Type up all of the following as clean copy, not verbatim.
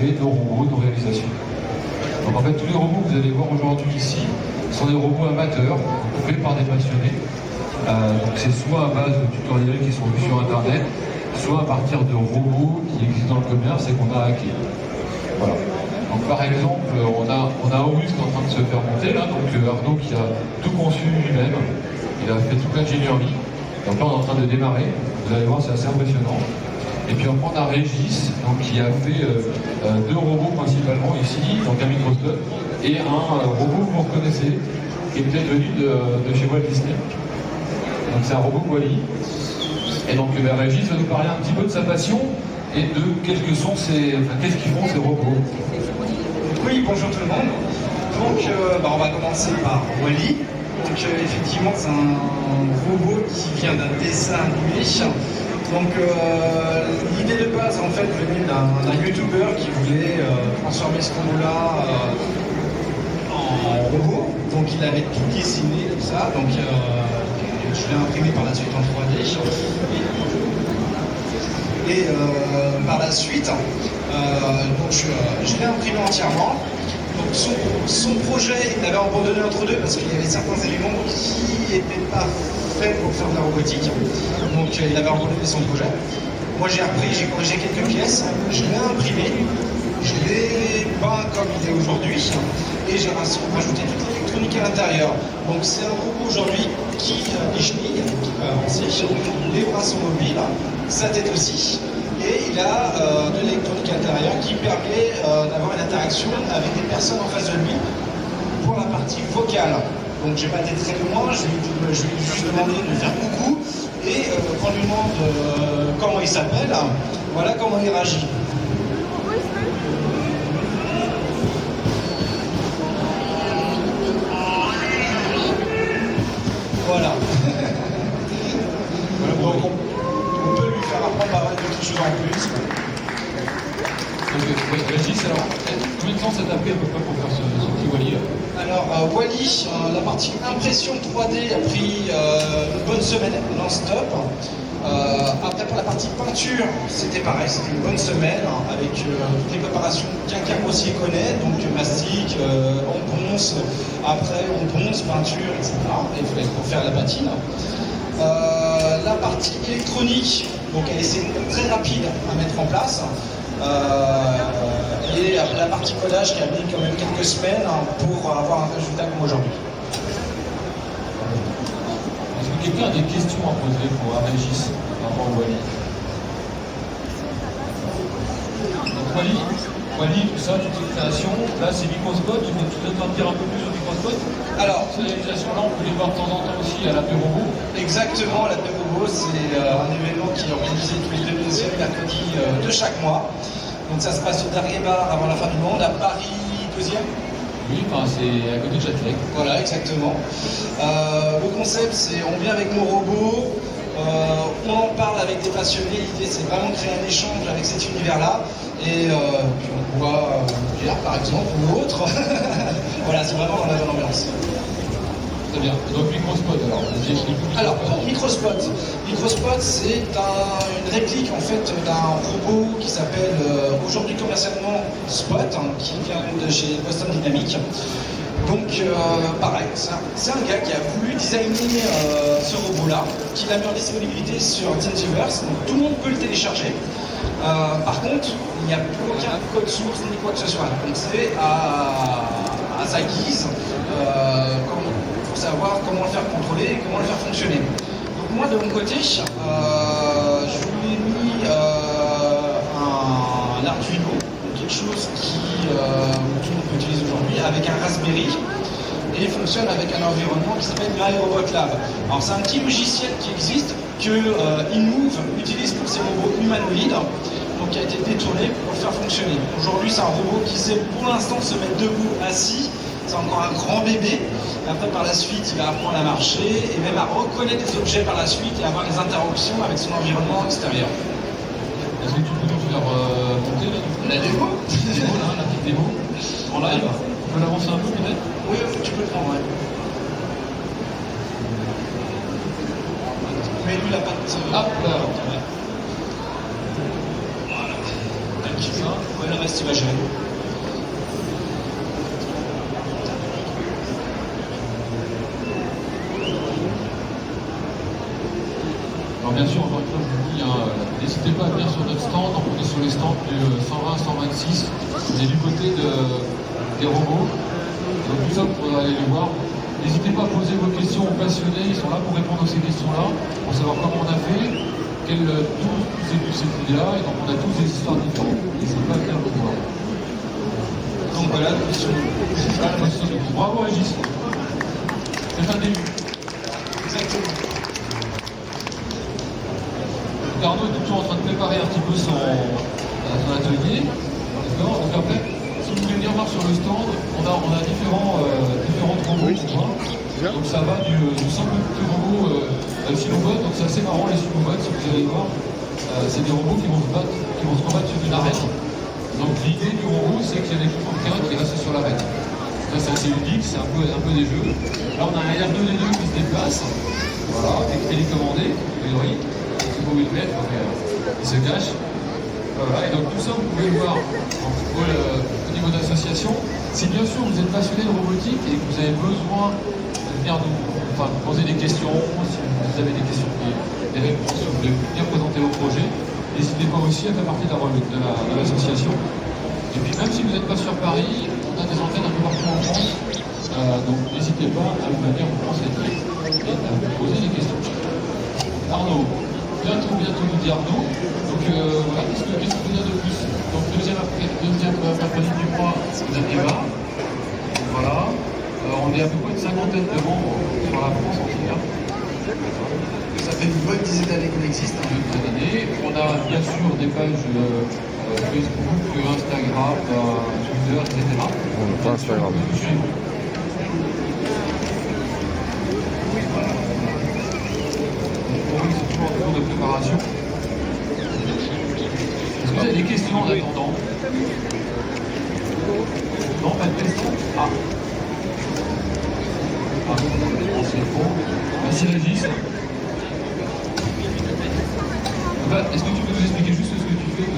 fait nos robots, nos réalisations. Donc en fait, tous les robots que vous allez voir aujourd'hui ici sont des robots amateurs, faits par des passionnés. Donc c'est soit à base de tutoriels qui sont vus sur Internet, soit à partir de robots qui existent dans le commerce et qu'on a hackés. Voilà. Donc par exemple, on a Horus qui est en train de se faire monter là, donc Arnaud qui a tout conçu lui-même, il a fait toute l'ingénierie. Donc là on est en train de démarrer, vous allez voir c'est assez impressionnant. Et puis après on a Régis, donc, qui a fait deux robots principalement ici, donc un microscope et un robot que vous reconnaissez, qui est peut-être venu de chez Walt Disney. Donc c'est un robot Wally. Et donc Régis va nous parler un petit peu de sa passion et de qu'est-ce qu'ils font ces robots. Oui, bonjour tout le monde. Donc on va commencer par Wally. Donc effectivement c'est un robot qui vient d'un dessin animé. Donc l'idée de base en fait venue d'un youtubeur qui voulait transformer ce robot-là en robot. Donc il avait tout dessiné, tout ça. Donc je l'ai imprimé par la suite en 3D. Et par la suite, je l'ai imprimé entièrement. Donc son projet, il l'avait abandonné entre deux parce qu'il y avait certains éléments qui n'étaient pas faits pour faire de la robotique. Donc il avait abandonné son projet. Moi j'ai repris, j'ai corrigé quelques pièces, je l'ai imprimé, je l'ai peint comme il est aujourd'hui et j'ai rajouté toute l'électronique à l'intérieur. Donc c'est un robot aujourd'hui qui échenille, qui peut avancer, les bras sont mobiles, sa tête aussi. Et il a de l'électronique intérieure qui permet d'avoir une interaction avec des personnes en face de lui pour la partie vocale. Donc j'ai pas été très loin, je lui ai juste demandé de faire coucou et quand on lui demande comment il s'appelle, voilà comment il réagit. Voilà. Donc on peut lui faire apprendre pas mal d'autres choses en plus. Régis, alors, combien de temps ça t'a pris à peu près pour faire ce petit Wally? Alors, Wally, la partie impression 3D a pris une bonne semaine non-stop. Après, pour la partie peinture, c'était pareil, c'était une bonne semaine avec toutes les préparations qu'un carrossier connaît, donc mastic, on ponce, après on ponce, peinture, etc. Et pour faire la patine. La partie électronique, donc elle est très rapide à mettre en place. Et la partie codage qui a mis quand même quelques semaines pour avoir un résultat comme aujourd'hui. Est-ce que quelqu'un a des questions à poser pour Régis par rapport à Wally? Donc Wally, tout ça, toutes ces créations, là c'est Microspot, tu peux peut-être en dire un peu plus sur Microspot? Alors, ces réalisations-là, on peut les voir de temps en temps aussi à la Robot. Exactement, la Robot, c'est un événement qui est organisé tous les deuxièmes mercredis de chaque mois. Donc ça se passe au Darguébar avant la fin du monde, à Paris 2e. Oui, enfin, c'est à côté de Châtelet. Voilà, exactement. Le concept, c'est on vient avec nos robots, on en parle avec des passionnés. L'idée, c'est vraiment de créer un échange avec cet univers-là. Et puis on boit une bière, par exemple, ou autre. Voilà, c'est vraiment dans la bonne ambiance. Très bien. Donc Microspot, alors pour Microspot, c'est une réplique en fait d'un robot qui s'appelle aujourd'hui commercialement Spot, qui vient de chez Boston Dynamics. Donc pareil, c'est un gars qui a voulu designer ce robot-là, qui l'a mis en disponibilité sur Thingiverse, donc tout le monde peut le télécharger. Par contre, il n'y a plus aucun code source ni quoi que ce soit. Donc c'est à sa guise pour savoir comment le faire contrôler et comment le faire fonctionner. Donc moi de mon côté, je lui ai mis un Arduino, quelque chose qui tout le monde peut utiliser aujourd'hui, avec un Raspberry. Et il fonctionne avec un environnement qui s'appelle MyRobot Lab. Alors c'est un petit logiciel qui existe que InMove utilise pour ses robots humanoïdes, donc qui a été détourné pour le faire fonctionner. Aujourd'hui c'est un robot qui sait pour l'instant se mettre debout, assis, c'est encore un grand bébé. Et après par la suite il va apprendre à marcher et même à reconnaître des objets par la suite et avoir des interactions avec son environnement extérieur. Est-ce que tu peux nous faire monter la démo? La petite démo en live? On peut l'avancer un peu peut-être? Oui, tu peux le prendre, ouais. Mais lui, il n'a pas de... Hop là. Voilà. c'est ça. Ouais, le reste, il va gérer. Alors bien sûr, encore une fois, je vous dis, hein, n'hésitez pas à venir sur notre stand. Donc, on est sur les stands du 120-126. On est du côté des robots. Donc tout ça, vous pourrez aller les voir. N'hésitez pas à poser vos questions aux passionnés. Ils sont là pour répondre à ces questions-là, pour savoir comment on a fait, d'où c'est venu cette idée-là. Et donc on a tous des histoires différentes. N'hésitez pas à venir le voir. Donc voilà, Bravo Régis. C'est un début. exactement. Arnaud est toujours en train de préparer un petit peu son atelier. D'accord. Donc après, si vous voulez venir voir sur le stand, on a différents robots pour voir. Donc ça va du simple petit robot Silhouette. Donc c'est assez marrant les Silhouettes, si vous allez voir. C'est des robots qui vont se combattre sur une arène. Donc l'idée du robot, c'est qu'il y a des quelqu'un qui reste sur l'arène. Ça c'est assez unique, c'est un peu des jeux. Là on a un R2D2 qui se déplace, voilà, avec télécommandé, a priori. Si vous pouvez le mettre, il se cache. Voilà, et donc tout ça vous pouvez le voir au niveau d'association. Si bien sûr vous êtes passionné de robotique et que vous avez besoin de venir nous poser des questions, si vous avez des questions, des réponses, si vous voulez venir présenter vos projets, n'hésitez pas aussi à faire partie de l'association. Et puis même si vous n'êtes pas sur Paris, on a des antennes un peu partout en France, donc n'hésitez pas à venir vous renseigner et à vous poser des questions. Arnaud, bientôt nous dit Arnaud. Donc voilà, qu'est-ce que vous dire de plus? Donc deuxième après-midi du mois, vous êtes Eva. Voilà. On est à peu près une cinquantaine de membres sur la France entière. Ça fait une bonne dizaine d'années qu'on existe. On a bien sûr des pages Facebook, Instagram, Twitter, etc. On n'a pas Instagram. C'est toujours en cours de préparation. Est-ce que vous avez des questions en attendant? Non, pas de questions? Ah, c'est bon. Merci Régis. Est-ce que tu peux nous expliquer juste ce que tu fais?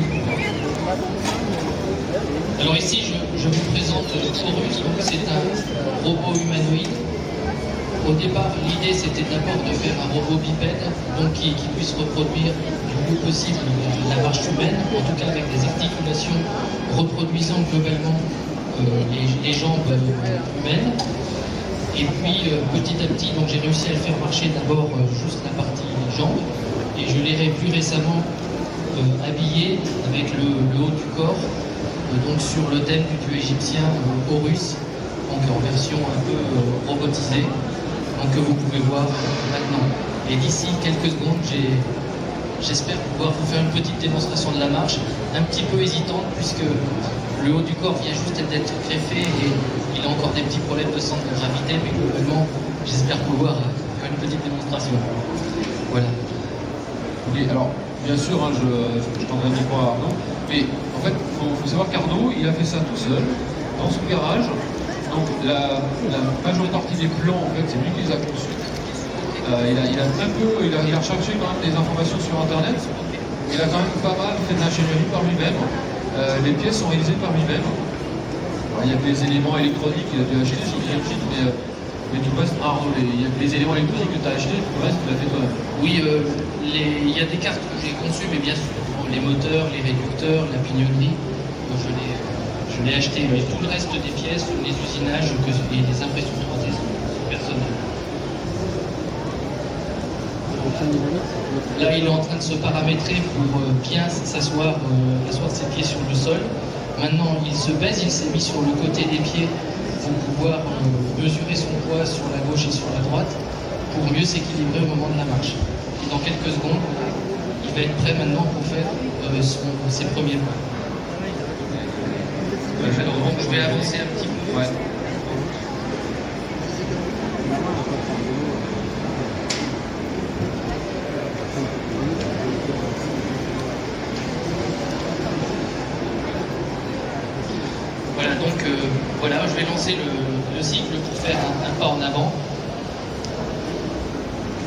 Alors ici, je vous présente Chorus, donc c'est un robot humanoïde. Au départ, l'idée c'était d'abord de faire un robot bipède, donc qui puisse reproduire du mieux possible la marche humaine, en tout cas avec des articulations reproduisant globalement les jambes humaines. Et puis petit à petit, donc j'ai réussi à le faire marcher d'abord juste la partie jambes, et je l'ai plus récemment habillé avec le haut du corps, donc sur le thème du dieu égyptien Horus, donc en version un peu robotisée, donc que vous pouvez voir maintenant. Et d'ici quelques secondes, j'espère pouvoir vous faire une petite démonstration de la marche, un petit peu hésitante puisque le haut du corps vient juste d'être greffé et il a encore des petits problèmes de centre de gravité, mais globalement, j'espère pouvoir faire une petite démonstration. Voilà. Ok, alors bien sûr, hein, je tendrai le micro à Arnaud, mais en fait, il faut savoir qu'Arnaud, il a fait ça tout seul, dans son garage. Donc la majorité partie des plans, en fait, c'est lui qui les a conçus. Il a recherché quand même des informations sur Internet. Il a quand même pas mal fait de l'ingénierie par lui-même. Les pièces sont réalisées par lui-même. Il y a des éléments électroniques qu'il a dû acheter sur Keychit, mais tout le reste, Arnaud, il y a des éléments électroniques que tu as achetés, tout le reste, tu l'as fait toi-même. Oui, il y a des cartes que j'ai conçues, mais bien sûr, les moteurs, les réducteurs, la pignonnerie, je l'ai acheté. Mais tout le reste des pièces, les usinages et les impressions 3D sont personnelles. Là, il est en train de se paramétrer pour bien s'asseoir ses pieds sur le sol. Maintenant, il se baisse, il s'est mis sur le côté des pieds pour pouvoir mesurer son poids sur la gauche et sur la droite pour mieux s'équilibrer au moment de la marche. Et dans quelques secondes, il va être prêt maintenant pour faire ses premiers pas. Donc, je vais avancer un petit peu. Ouais. Voilà, donc voilà, je vais lancer le cycle pour faire un pas en avant.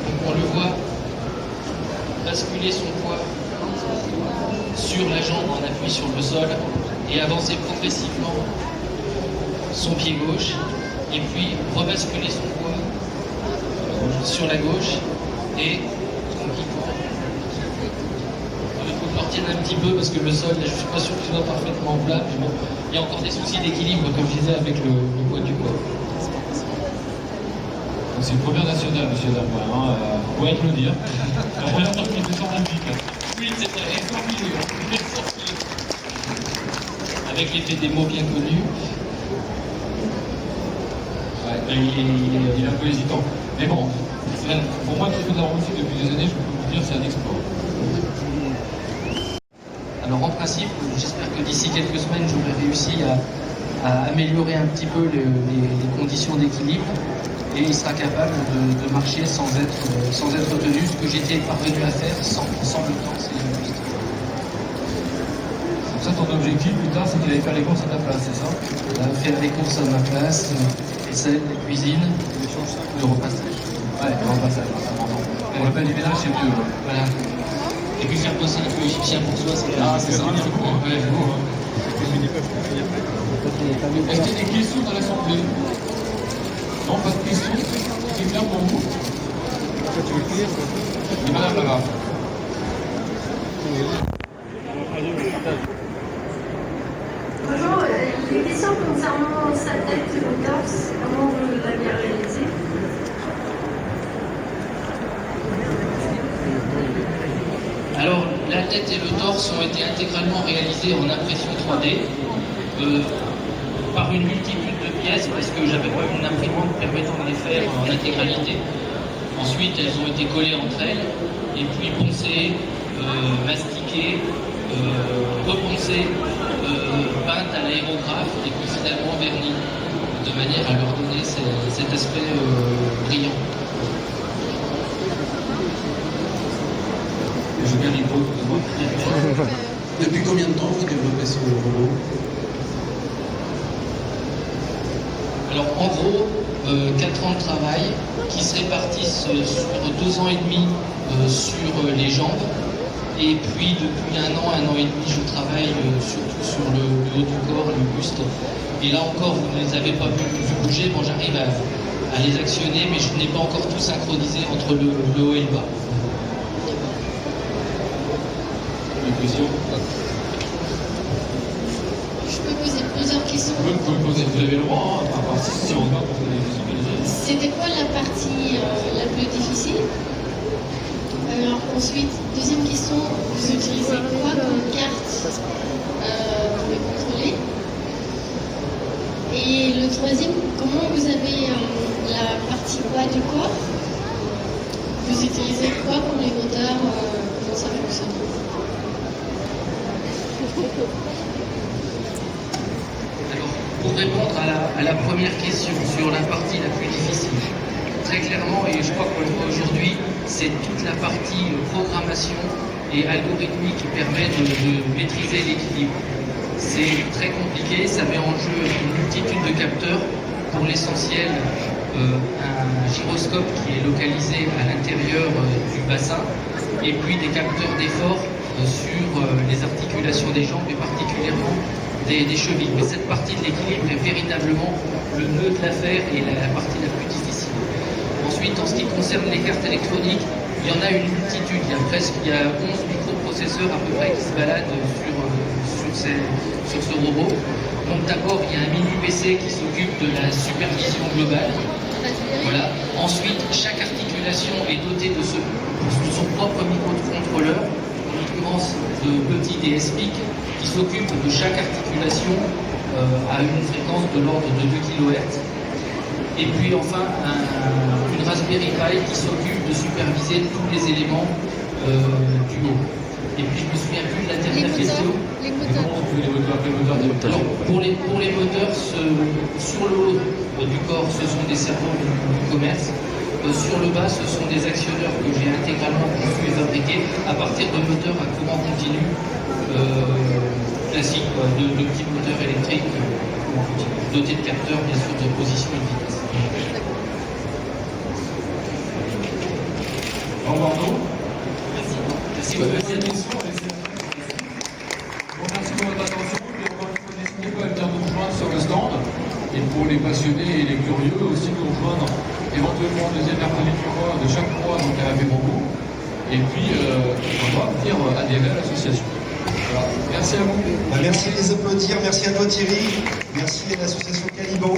Donc on le voit basculer son poids sur la jambe en appui sur le sol et avancer progressivement son pied gauche et puis rebasculer son poids sur la gauche et tranquillement. Il faut que je le retienne un petit peu parce que le sol, là, je ne suis pas sûr qu'il soit parfaitement plat, mais bon, il y a encore des soucis d'équilibre, comme je disais, avec le poids du corps. C'est une première nationale, monsieur Darbois, hein, faut être le dire. La première fois qu'il fait ça en Belgique. Oui, c'est vrai, excellent. Avec l'effet des mots bien connus. Ouais, il est un peu hésitant. Mais bon, pour moi qui fais de la robotique depuis des années, je peux vous dire que c'est un exploit. Alors en principe, j'espère que d'ici quelques semaines, j'aurai réussi à améliorer un petit peu les conditions d'équilibre et il sera capable de marcher sans être tenu, ce que j'étais parvenu à faire sans le temps, c'est juste. Donc ça, ton objectif plus tard, c'est qu'il allait faire les courses à ta place, c'est ça? Faire les courses à ma place, vaisselle, la cuisine, le repassage. Ouais, le repassage, notamment. On appelle du ménage chez eux. Voilà. Et puis faire bosser un peu égyptien pour soi, c'est C'est ça. bien, c'est cool. Ouais, c'est cool. Est-ce qu'il y a des questions dans l'Assemblée? Non, pas de questions? C'est clair pour vous? Et madame là-bas. Bonjour, une question concernant sa tête et le torse, comment vous l'avez réalisé? Alors, la tête et le torse ont été intégralement réalisés en impression 3D par une multitude de pièces parce que j'avais pas une imprimante permettant de les faire en intégralité. Ensuite, elles ont été collées entre elles et puis poncées, mastiquées, reponcées, peintes à l'aérographe et puis finalement vernies de manière à leur donner cet aspect brillant. Je viens les autres, Depuis combien de temps vous développez ce robot? Alors en gros, 4 ans de travail qui se répartissent sur 2 ans et demi sur les jambes. Et puis depuis un an et demi, je travaille surtout sur le haut du corps, le buste. Et là encore, vous ne les avez pas vu bouger. Bon, j'arrive à les actionner, mais je n'ai pas encore tout synchronisé entre le haut et le bas. Une question? Je peux poser plusieurs questions. Vous pouvez poser, vous avez le droit, hein, à part si on va poser des questions. C'était quoi la partie la plus difficile? Ensuite, deuxième question, vous utilisez quoi comme carte pour les contrôler? Et le troisième, comment vous avez la partie bas du corps? Vous utilisez quoi pour les moteurs? Comment ça fonctionne? Alors, pour répondre à la première question sur la partie la plus difficile, très clairement, et je crois qu'on le voit aujourd'hui, c'est toute la partie programmation et algorithmique qui permet de maîtriser l'équilibre. C'est très compliqué, ça met en jeu une multitude de capteurs. Pour l'essentiel, un gyroscope qui est localisé à l'intérieur du bassin, et puis des capteurs d'effort sur les articulations des jambes et particulièrement des chevilles. Mais cette partie de l'équilibre est véritablement le nœud de l'affaire et la partie la plus difficile. Ensuite, en ce qui concerne les cartes électroniques, il y en a une multitude. Il y a 11 microprocesseurs à peu près qui se baladent sur ce robot. Donc d'abord, il y a un mini PC qui s'occupe de la supervision globale. Voilà. Ensuite, chaque articulation est dotée de son propre microcontrôleur, en l'occurrence de petits DSPIC, qui s'occupe de chaque articulation à une fréquence de l'ordre de 2 kHz. Et puis enfin, une Raspberry Pi qui s'occupe de superviser tous les éléments du haut. Et puis je me souviens plus de la dernière question. Les moteurs. Alors, pour les moteurs, sur le haut du corps, ce sont des serveurs du commerce. Sur le bas, ce sont des actionneurs que j'ai intégralement conçus et fabriqués à partir de moteurs à courant continu classiques, de petits moteurs électriques dotés de capteurs, bien sûr, de position et de vitesse. Au revoir. Merci. Merci beaucoup. les passionnés et les curieux aussi nous rejoindre éventuellement le deuxième mercredi du mois de chaque mois dans Canapé Robot. Et puis, on va venir adhérer à l'association. Voilà. Merci à vous. Merci de les applaudir, merci à toi Thierry, merci à l'association Caliban.